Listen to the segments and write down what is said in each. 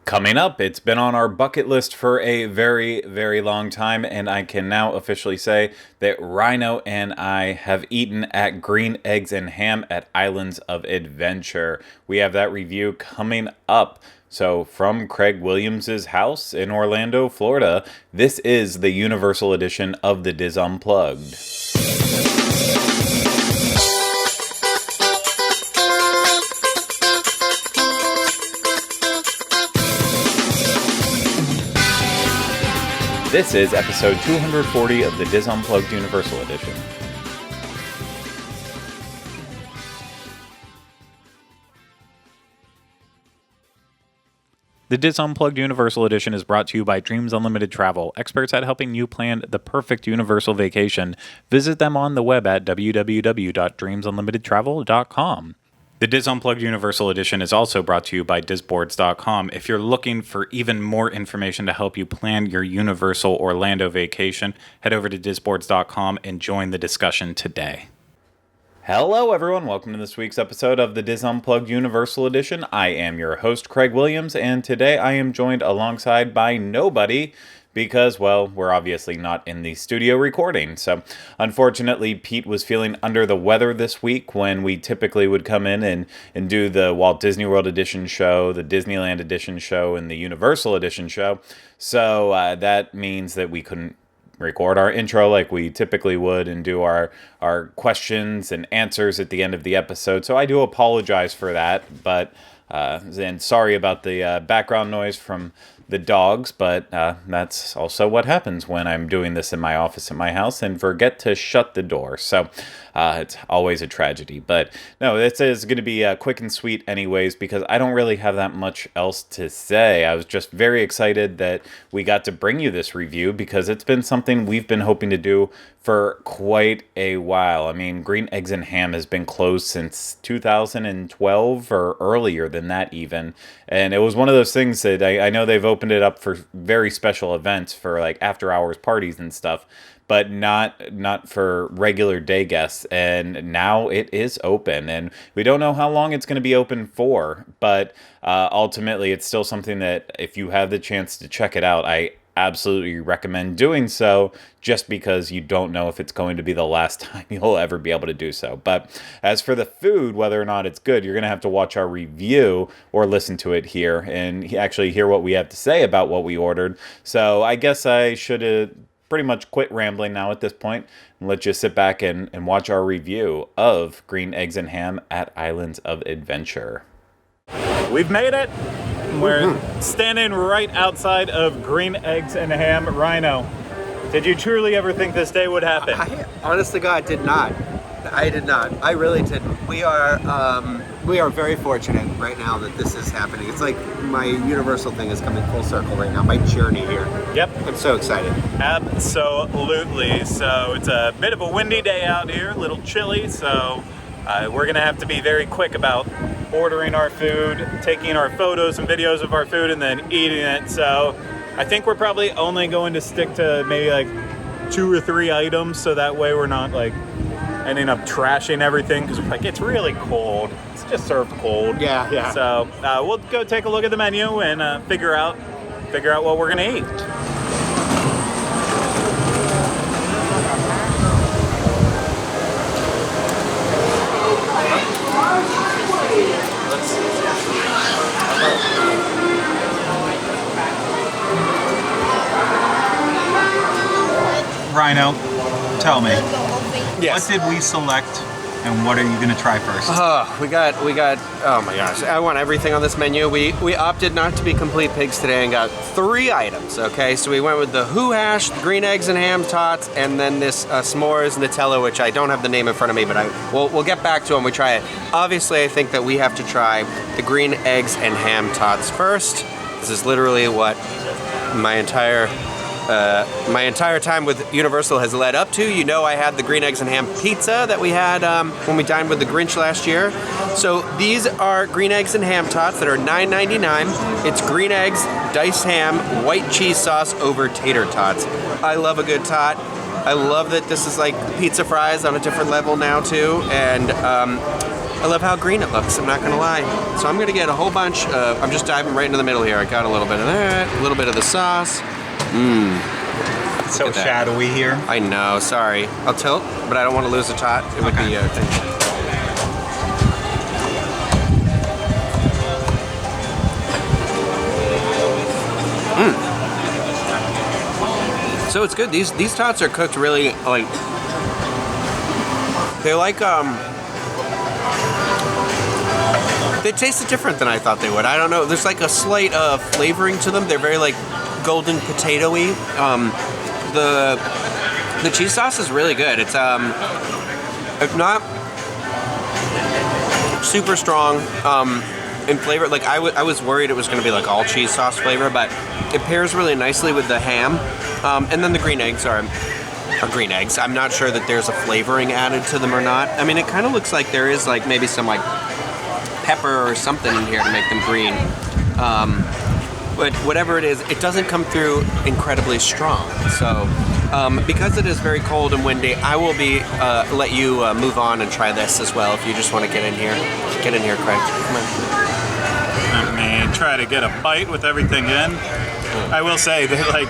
Coming up, it's been on our bucket list for a very, very long time, and I can now officially say that Ryno and I have eaten at Green Eggs and Ham at Islands of Adventure. We have that review coming up. So, from Craig Williams' house in Orlando, Florida, this is the Universal edition of the Diz Unplugged. This is episode 240 of the Diz Unplugged Universal Edition. The Diz Unplugged Universal Edition is brought to you by Dreams Unlimited Travel, experts at helping you plan the perfect Universal vacation. Visit them on the web at www.dreamsunlimitedtravel.com. The Diz Unplugged Universal Edition is also brought to you by DizBoards.com. If you're looking for even more information to help you plan your Universal Orlando vacation, head over to DizBoards.com and join the discussion today. Hello everyone, welcome to this week's episode of the Diz Unplugged Universal Edition. I am your host, Craig Williams, and today I am joined alongside by nobody because, well, we're obviously not in the studio recording. So, unfortunately, Pete was feeling under the weather this week when we typically would come in and do the Walt Disney World Edition show, the Disneyland Edition show, and the Universal Edition show. So, that means that we couldn't record our intro like we typically would and do our questions and answers at the end of the episode. So I do apologize for that, but and sorry about the background noise from the dogs, but that's also what happens when I'm doing this in my office at my house and forget to shut the door. So it's always a tragedy. But no, this is going to be quick and sweet anyways, because I don't really have that much else to say. I was just very excited that we got to bring you this review because it's been something we've been hoping to do for quite a while. I mean, Green Eggs and Ham has been closed since 2012 or earlier than that even. And it was one of those things that I know they've opened it up for very special events for like after hours parties and stuff, but not for regular day guests. And now it is open, and we don't know how long it's going to be open for, but ultimately it's still something that if you have the chance to check it out, I absolutely recommend doing so, just because you don't know if it's going to be the last time you'll ever be able to do so. But as for the food, whether or not it's good, you're going to have to watch our review or listen to it here and actually hear what we have to say about what we ordered. So I guess I should have pretty much quit rambling now at this point and let you sit back and watch our review of Green Eggs and Ham at Islands of Adventure. We've made it. We're standing right outside of Green Eggs and Ham. Ryno, did you truly ever think this day would happen? I honest to God did not. I did not. I really didn't. We are very fortunate right now that this is happening. It's like my Universal thing is coming full circle right now. My journey here. Yep. I'm so excited. Absolutely. So it's a bit of a windy day out here, a little chilly. So we're going to have to be very quick about ordering our food, taking our photos and videos of our food, and then eating it. So I think we're probably only going to stick to maybe like 2 or 3 items, so that way we're not like ending up trashing everything, because like it's really cold. It's just served cold. Yeah. So we'll go take a look at the menu and figure out what we're gonna eat. Ryno, tell me, Yes. what did we select and what are you going to try first? We got, oh my gosh, I want everything on this menu. We opted not to be complete pigs today and got 3 items, okay? So we went with the Who Hash, the Green Eggs and Ham Tots, and then this S'mores Nutella, which I don't have the name in front of me, but we'll get back to it when we try it. Obviously, I think that we have to try the Green Eggs and Ham Tots first. This is literally what my entire time with Universal has led up to. You know, I had the Green Eggs and Ham pizza that we had when we dined with the Grinch last year. So these are Green Eggs and Ham Tots that are $9.99. It's green eggs, diced ham, white cheese sauce over tater tots. I love a good tot. I love that this is like pizza fries on a different level now too. And I love how green it looks, I'm not gonna lie. So I'm gonna get a whole bunch of, I'm just diving right into the middle here. I got a little bit of that, a little bit of the sauce. It's so shadowy here. I know, sorry. I'll tilt, but I don't want to lose the tot. It would be a thing. So it's good. These tots are cooked really like, they're like they tasted different than I thought they would. I don't know. There's like a slight flavoring to them. They're very like golden potato-y. The cheese sauce is really good. It's not super strong in flavor. Like I was worried it was going to be like all cheese sauce flavor, but it pairs really nicely with the ham. And then the green eggs are green eggs. I'm not sure that there's a flavoring added to them or not. I mean, it kind of looks like there is like maybe some like pepper or something in here to make them green. But whatever it is, it doesn't come through incredibly strong. So because it is very cold and windy, I will be let you move on and try this as well if you just want to get in here. Get in here, Craig. Come on. Let me try to get a bite with everything in. I will say that like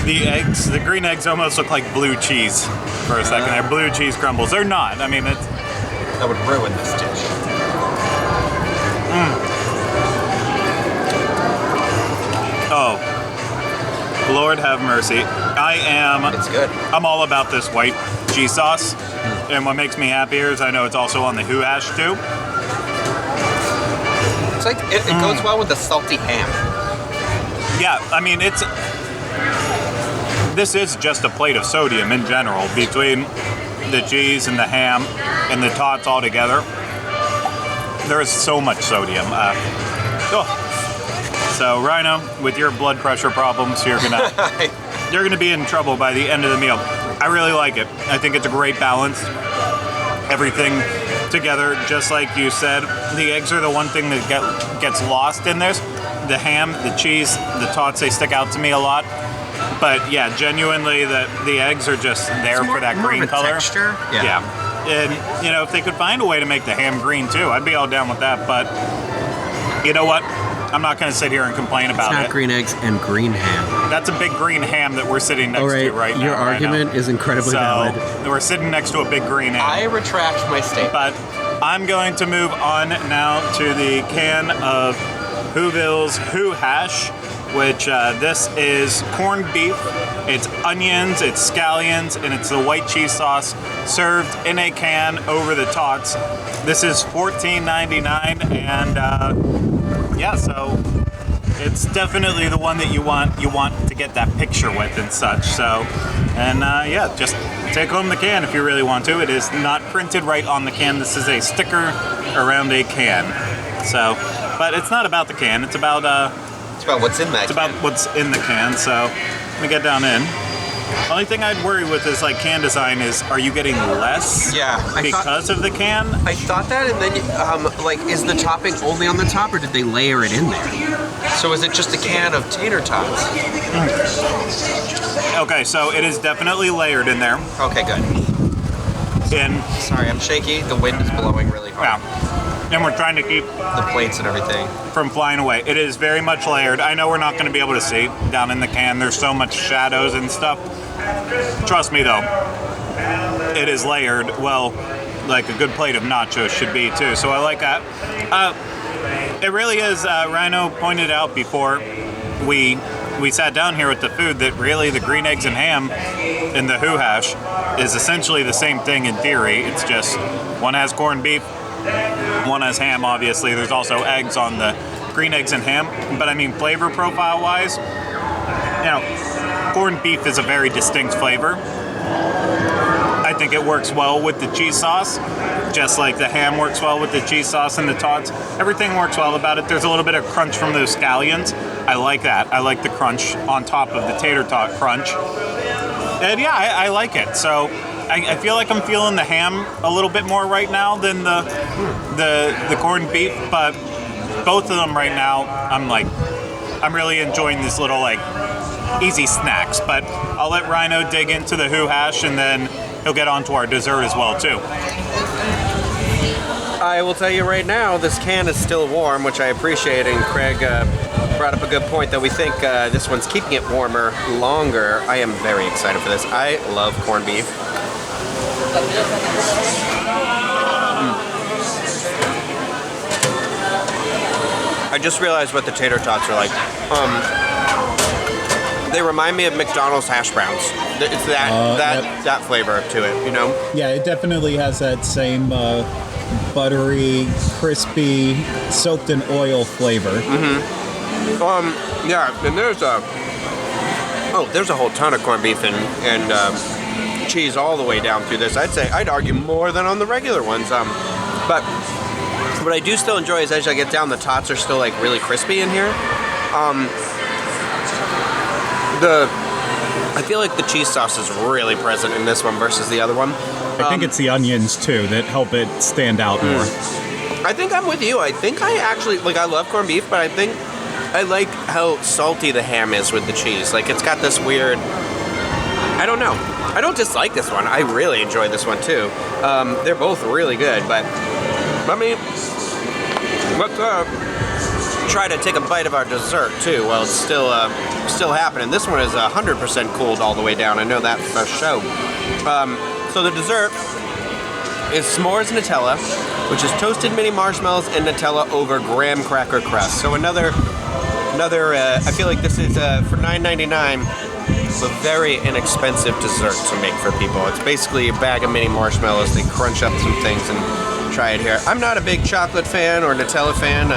the green eggs almost look like blue cheese for a second. They're blue cheese crumbles. They're not. I mean, that would ruin this dish. Oh, Lord have mercy. It's good. I'm all about this white cheese sauce. And what makes me happier is I know it's also on the Who hash too. It's like, it goes well with the salty ham. Yeah, I mean, this is just a plate of sodium in general between the cheese and the ham and the tots all together. There is so much sodium. So Ryno, with your blood pressure problems, you're gonna be in trouble by the end of the meal. I really like it. I think it's a great balance. Everything together, just like you said. The eggs are the one thing that gets lost in this. The ham, the cheese, the tots, they stick out to me a lot. But yeah, genuinely, the eggs are just there for that green color. Texture. Yeah. And you know, if they could find a way to make the ham green too, I'd be all down with that. But you know what? I'm not going to sit here and complain about it. It's not green eggs and green ham. That's a big green ham that we're sitting next to right now. Your argument is incredibly valid. We're sitting next to a big green ham. I retract my statement. But I'm going to move on now to the can of Whoville's Who hash, which this is corned beef, it's onions, it's scallions, and it's the white cheese sauce served in a can over the tots. This is $14.99, and yeah, so it's definitely the one that you want to get that picture with and such. So, and yeah, just take home the can if you really want to. It is not printed right on the can. This is a sticker around a can. So, but it's not about the can. It's about what's in that. It's about what's in the can. So, let me get down in. Only thing I'd worry with is like can design is, are you getting less? Yeah, because of the can? I thought that, and then like, is the topping only on the top, or did they layer it in there? So is it just a can of tater tots? Okay, so it is definitely layered in there. Okay, good. Sorry, I'm shaky. The wind is blowing really hard. Yeah. And we're trying to keep the plates and everything from flying away. It is very much layered. I know we're not going to be able to see down in the can. There's so much shadows and stuff. Trust me though, it is layered well, like a good plate of nachos should be too. So I like that. It really is. Ryno pointed out before we sat down here with the food that really the green eggs and ham in the Who hash is essentially the same thing in theory. It's just one has corned beef, one has ham. Obviously, there's also eggs on the green eggs and ham. But I mean, flavor profile wise, you know, corned beef is a very distinct flavor. I think it works well with the cheese sauce, just like the ham works well with the cheese sauce and the tots. Everything works well about it. There's a little bit of crunch from those scallions. I like that. I like the crunch on top of the tater tot crunch. And yeah, I like it. So I feel like I'm feeling the ham a little bit more right now than the corned beef, but both of them right now, I'm really enjoying this little like easy snacks. But I'll let Ryno dig into the Who hash, and then he'll get on to our dessert as well too. I will tell you right now, this can is still warm, which I appreciate, and Craig brought up a good point that we think this one's keeping it warmer longer. I am very excited for this. I love corned beef. I just realized what the tater tots are like. They remind me of McDonald's hash browns. It's that flavor to it, you know? Yeah, it definitely has that same buttery, crispy, soaked in oil flavor. Yeah, and there's a whole ton of corned beef and cheese all the way down through this. I'd argue more than on the regular ones. But what I do still enjoy is as I get down, the tots are still like really crispy in here. I feel like the cheese sauce is really present in this one versus the other one. I think it's the onions too that help it stand out more. I think I'm with you. I think I actually I love corned beef, but I think I like how salty the ham is with the cheese. Like it's got this weird. I don't know. I don't dislike this one. I really enjoy this one too. They're both really good, but let me let's try to take a bite of our dessert too while it's still happening. This one is 100% cooled all the way down. I know that for sure. So the dessert is s'mores Nutella, which is toasted mini marshmallows and Nutella over graham cracker crust. So another. I feel like this is for $9.99. a very inexpensive dessert to make for people. It's basically a bag of mini marshmallows. They crunch up some things and try it here. I'm not a big chocolate fan or Nutella fan.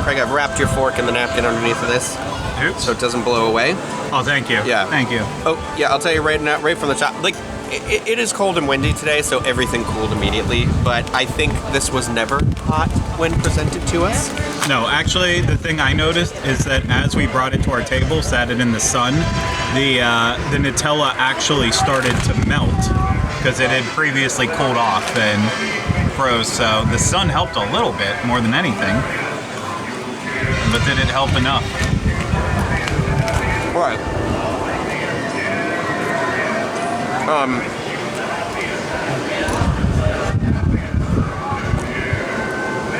Craig, I've wrapped your fork in the napkin underneath of this. Oops. So it doesn't blow away. Oh, thank you. Yeah. Thank you. Oh, yeah, I'll tell you right now, right from the top. Like, it is cold and windy today, so everything cooled immediately. But I think this was never hot when presented to us. No, actually, the thing I noticed is that as we brought it to our table, sat it in the sun, the Nutella actually started to melt because it had previously cooled off and froze. So the sun helped a little bit more than anything, but did it help enough? Right.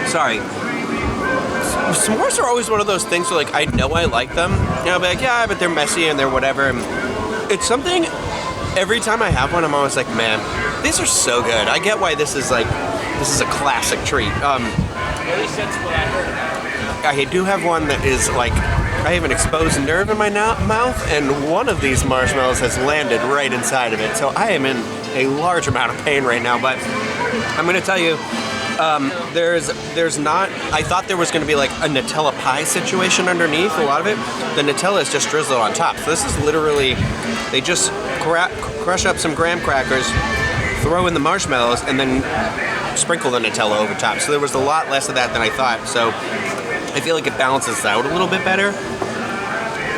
Sorry. S'mores are always one of those things where, like, I know I like them. You know, I'll be like, yeah, but they're messy and they're whatever. And it's something, every time I have one, I'm always like, man, these are so good. I get why this is a classic treat. I do have one that is, like, I have an exposed nerve in my mouth, and one of these marshmallows has landed right inside of it. So I am in a large amount of pain right now, but I'm going to tell you, there's not, I thought there was going to be like a Nutella pie situation underneath a lot of it. The Nutella is just drizzled on top. So this is literally, they just crush up some graham crackers, throw in the marshmallows, and then sprinkle the Nutella over top. So there was a lot less of that than I thought. So I feel like it balances out a little bit better.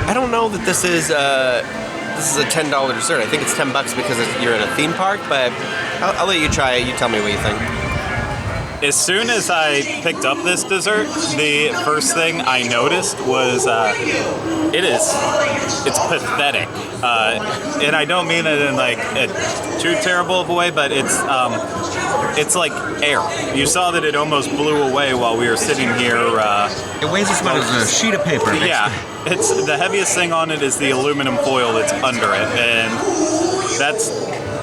I don't know that this is a $10 dessert. I think it's $10 because you're at a theme park, but I'll let you try it. You tell me what you think. As soon as I picked up this dessert, the first thing I noticed was it's pathetic, and I don't mean it in like a too terrible of a way, but it's like air. You saw that it almost blew away while we were sitting here. It weighs as much as a sheet of paper. Yeah, it's the heaviest thing on it is the aluminum foil that's under it, and that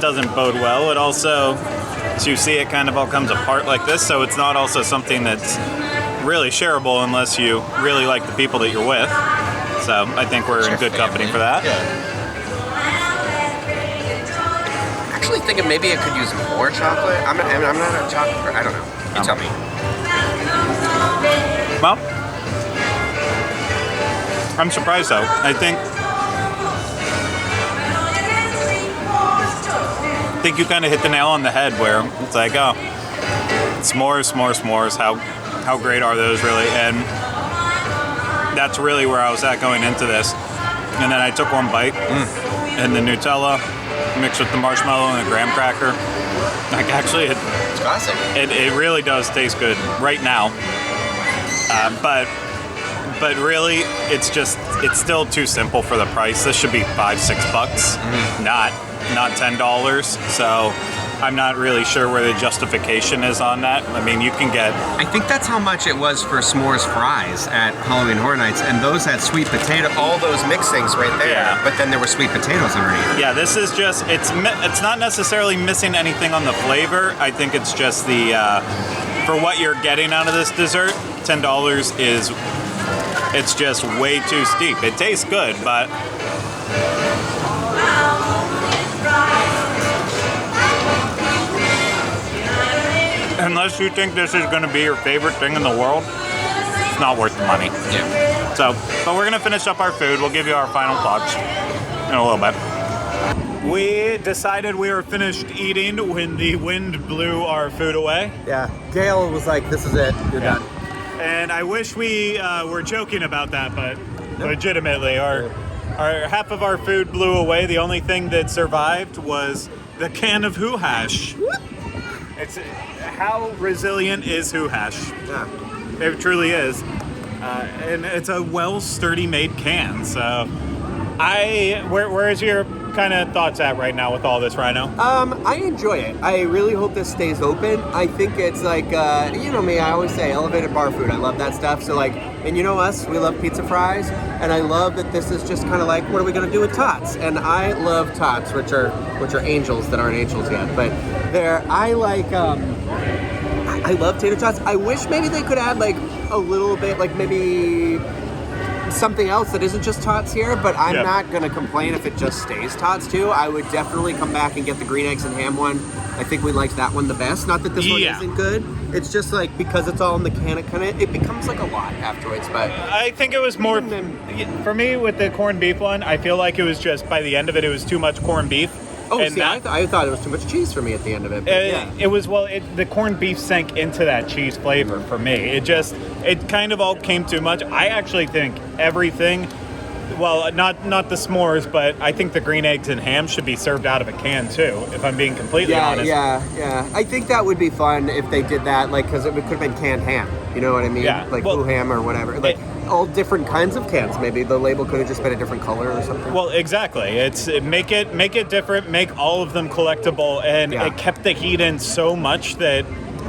doesn't bode well. It also, to see it kind of all comes apart like this, so it's not also something that's really shareable unless you really like the people that you're with. So I think we're in good company for that. Yeah. Actually thinking maybe it could use more chocolate. I'm not a chocolate. I don't know. You tell me. Well, I'm surprised though. I think you kind of hit the nail on the head where it's like, oh, s'mores. How great are those really? And that's really where I was at going into this. And then I took one bite, and the Nutella mixed with the marshmallow and the graham cracker. Like actually, It's classic. it really does taste good right now. But really, it's still too simple for the price. This should be $5-6, not $10. So I'm not really sure where the justification is on that. I mean, you can get... I think that's how much it was for s'mores fries at Halloween Horror Nights, and those had sweet potato, all those mixings right there. Yeah. But then there were sweet potatoes underneath. Yeah, this is just, it's not necessarily missing anything on the flavor. I think it's just the, for what you're getting out of this dessert, $10 is, it's just way too steep. It tastes good, but... Unless you think this is going to be your favorite thing in the world, it's not worth the money. Yeah. So, but we're going to finish up our food. We'll give you our final thoughts in a little bit. We decided we were finished eating when the wind blew our food away. Yeah. Gail was like, this is it. You're done. And I wish we were joking about that, but legitimately, our half of our food blew away. The only thing that survived was the can of Who Hash. It's how resilient is Who Hash? Yeah. It truly is, and it's a sturdy made can. So, where is your kind of thoughts at right now with all this, Ryno? I enjoy it. I really hope this stays open. I think it's like, you know me, I always say elevated bar food. I love that stuff. So like, and you know us, we love pizza fries, and I love that this is just kind of like, what are we gonna do with tots? And I love tots, which are angels that aren't angels yet, but I like, I love tater tots. I wish maybe they could add like a little bit, like maybe something else that isn't just tots here, but I'm not going to complain if it just stays tots too. I would definitely come back and get the green eggs and ham one. I think we liked that one the best. Not that this one isn't good. It's just like, because it's all in the can, it becomes like a lot afterwards. But I think it was more, for me with the corned beef one, I feel like it was just, by the end of it, it was too much corned beef. Oh, and see, I thought it was too much cheese for me at the end of it. It was, the corned beef sank into that cheese flavor for me. It kind of all came too much. I actually think everything, well, not the s'mores, but I think the green eggs and ham should be served out of a can too, if I'm being completely honest. Yeah. I think that would be fun if they did that, like, because it could have been canned ham. You know what I mean? Yeah. Like blue ham or whatever. Like all different kinds of cans. Maybe the label could have just been a different color or something. Well, exactly. Make it different. Make all of them collectible, and it kept the heat in so much that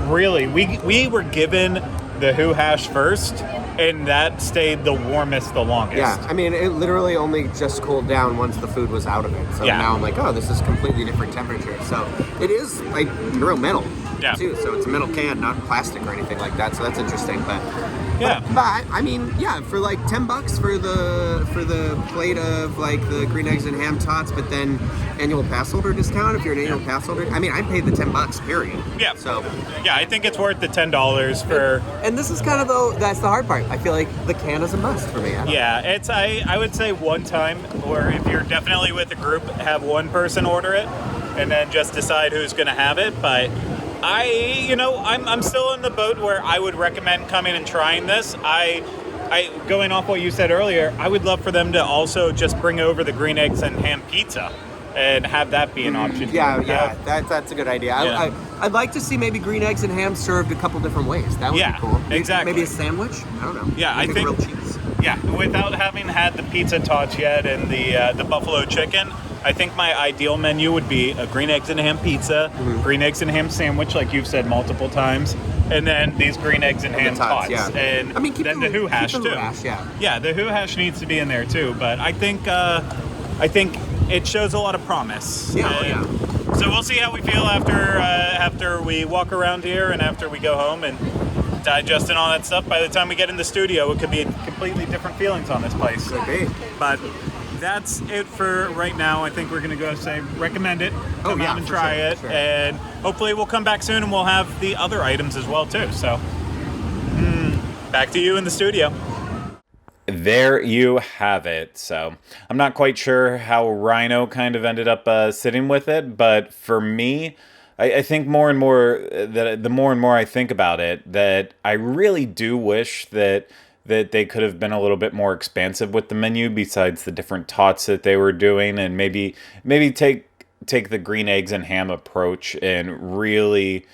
really we were given the Who Hash first, and that stayed the warmest the longest. Yeah, I mean, it literally only just cooled down once the food was out of it. So now I'm like, oh, this is completely different temperature. So it is like real metal. Yeah. Too. So it's a metal can, not plastic or anything like that. So that's interesting. But I mean, yeah, for like $10 for the plate of like the green eggs and ham tots, but then annual pass holder discount if you're an annual pass holder. I mean, I paid the $10, period. Yeah. So yeah, I think it's worth the $10 for. And this is kind of that's the hard part. I feel like the can is a must for me. I would say one time, or if you're definitely with a group, have one person order it, and then just decide who's going to have it. But I'm still in the boat where I would recommend coming and trying this. I going off what you said earlier, I would love for them to also just bring over the green eggs and ham pizza and have that be an option. That's a good idea. Yeah. I'd like to see maybe green eggs and ham served a couple different ways. That would be cool. Exactly. Maybe a sandwich? I don't know. Yeah, I think grilled cheese. Yeah, without having had the pizza tots yet and the buffalo chicken, I think my ideal menu would be a green eggs and ham pizza, green eggs and ham sandwich, like you've said multiple times, and then these green eggs and ham tots. Yeah. And I mean, then the Who Hash too. Yeah, the Who Hash needs to be in there too. But I think it shows a lot of promise. Yeah. So we'll see how we feel after we walk around here and after we go home and digest and all that stuff. By the time we get in the studio, it could be completely different feelings on this place. Could be. But that's it for right now. I think we're going to go say recommend it. Come out and try it. Sure. And hopefully we'll come back soon and we'll have the other items as well too. So back to you in the studio. There you have it. So I'm not quite sure how Ryno kind of ended up sitting with it, but for me, I think more and more that the more and more I think about it, that I really do wish that they could have been a little bit more expansive with the menu besides the different tots that they were doing, and maybe take the green eggs and ham approach and really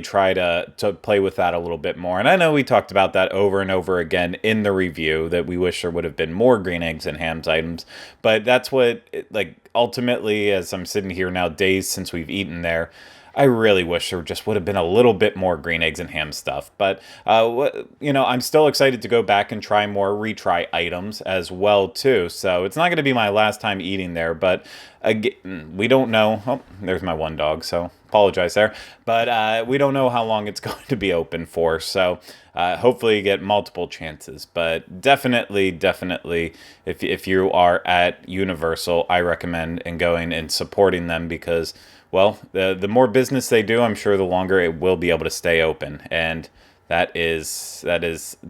try to play with that a little bit more. And I know we talked about that over and over again in the review, that we wish there would have been more green eggs and hams items, but that's what, like, ultimately, as I'm sitting here now, days since we've eaten there, I really wish there just would have been a little bit more green eggs and ham stuff. But, I'm still excited to go back and try more retry items as well, too. So it's not going to be my last time eating there. But again, we don't know. Oh, there's my one dog, so apologize there. But we don't know how long it's going to be open for. So hopefully you get multiple chances. But definitely, if you are at Universal, I recommend and going and supporting them because, well, the more business they do, I'm sure the longer it will be able to stay open, and that is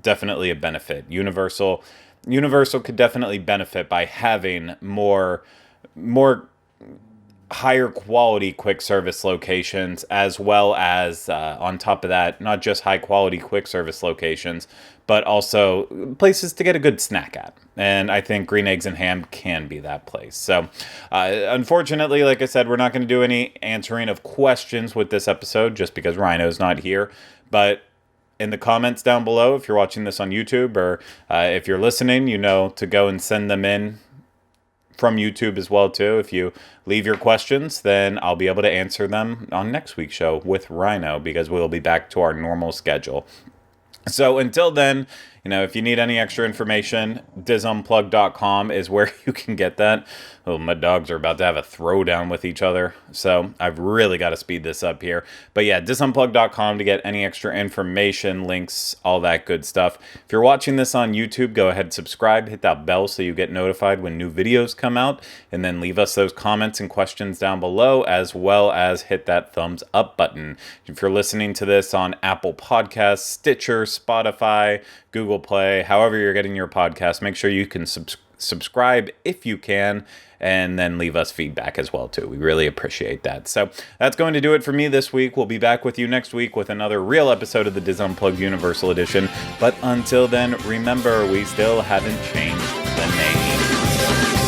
definitely a benefit. Universal could definitely benefit by having more higher quality quick service locations, as well as on top of that, not just high quality quick service locations, but also places to get a good snack at. And I think Green Eggs and Ham can be that place. So unfortunately, like I said, we're not going to do any answering of questions with this episode just because Ryno's not here. But in the comments down below, if you're watching this on YouTube, or if you're listening, to go and send them in from YouTube as well too. If you leave your questions, then I'll be able to answer them on next week's show with Ryno, because we'll be back to our normal schedule. So until then, if you need any extra information, disunplug.com is where you can get that. Oh, my dogs are about to have a throwdown with each other, so I've really got to speed this up here. But yeah, disunplug.com to get any extra information, links, all that good stuff. If you're watching this on YouTube, go ahead and subscribe, hit that bell so you get notified when new videos come out, and then leave us those comments and questions down below, as well as hit that thumbs up button. If you're listening to this on Apple Podcasts, Stitcher, Spotify, Google Play, however you're getting your podcast, make sure you can subscribe if you can, and then leave us feedback as well too. We really appreciate that. So that's going to do it for me this week. We'll be back with you next week with another real episode of the Diz Unplugged Universal Edition. But until then, remember, we still haven't changed the name.